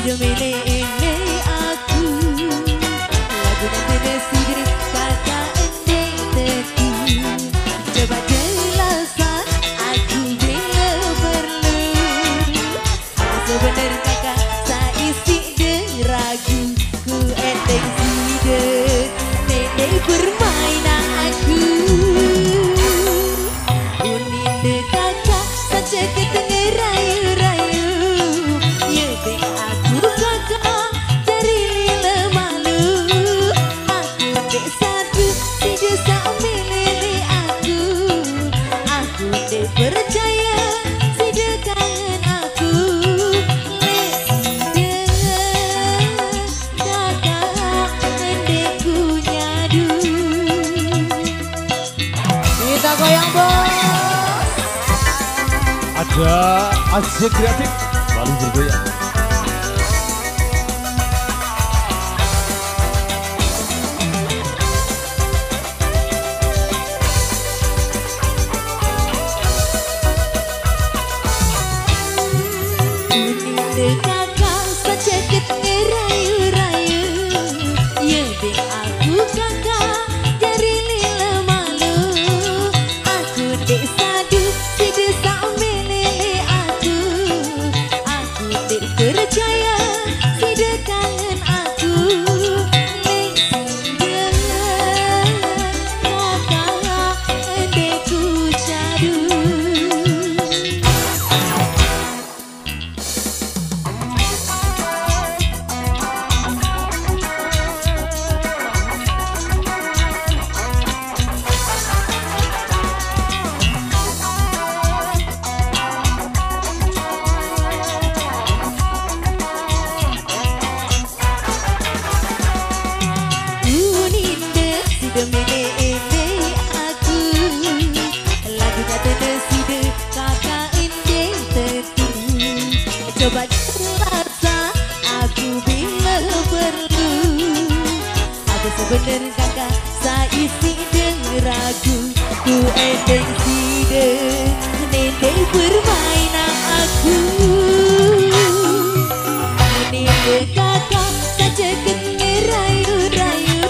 sudah milih aku. Lagu nanti desidir kakak ending tetu. Coba jelaskan aku bila perlu. Apa sebenar kakak saisi deragu. Ku ending sider nenek permainan aku. Uninde kakak saja ketengah rayu-rayu. Ya dek aku kakak dari lila malu. Aku dek satu si desa milih aku. Aku dek percaya si dek kangen aku. Kita goyang bos. Ada Aziz Kreatif lalu bergoyang. Uninde kakak saja ketengah rayu-rayu. Ya dek aku kakak dari lila malu. Aku dek sadu si desa milih aku. Aku dek percaya si dek kangen aku. Ning singgah kakak dekku cadu. Uninde sudah milih aku. Lagu kata deside kakak ending tetu. Coba rasa aku bila perlu. Apa sebenar kakak saisi ragu. Ku ending side nenek permainan aku. Uninde kakak saja ketengah rayu-rayu.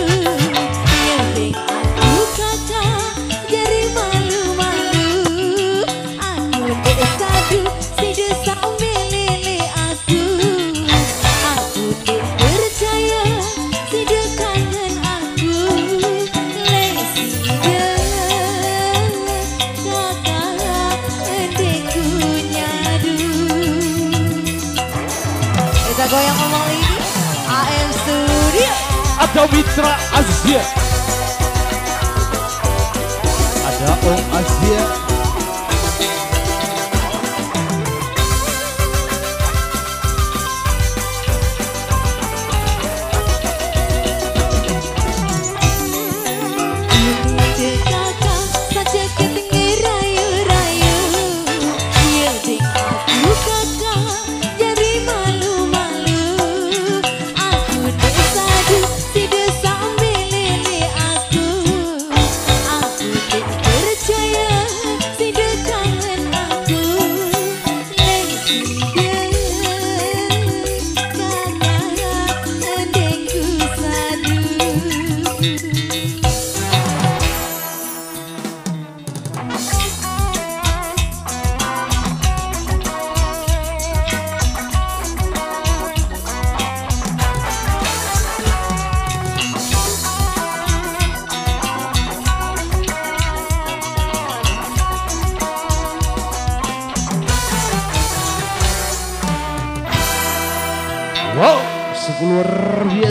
Ya dek aku kakak dari malu-malu. Aku dek satu si desa milih aku. Aku dek percaya si dek kangen aku. Lesi dek kakak dekku nyadu. Kita goyang ngomong ini AM Studio. Ada Mitra Asia. Ada Om Asia. Uninde kakak saja ketengah rayu-rayu. Ya dek aku kakak jadi malu-malu. Aku dek sadu si desa milih aku. Aku dek percaya si dek kangen aku. Lesi dek kakak dekku sadu. Wow, 10 luar biasa.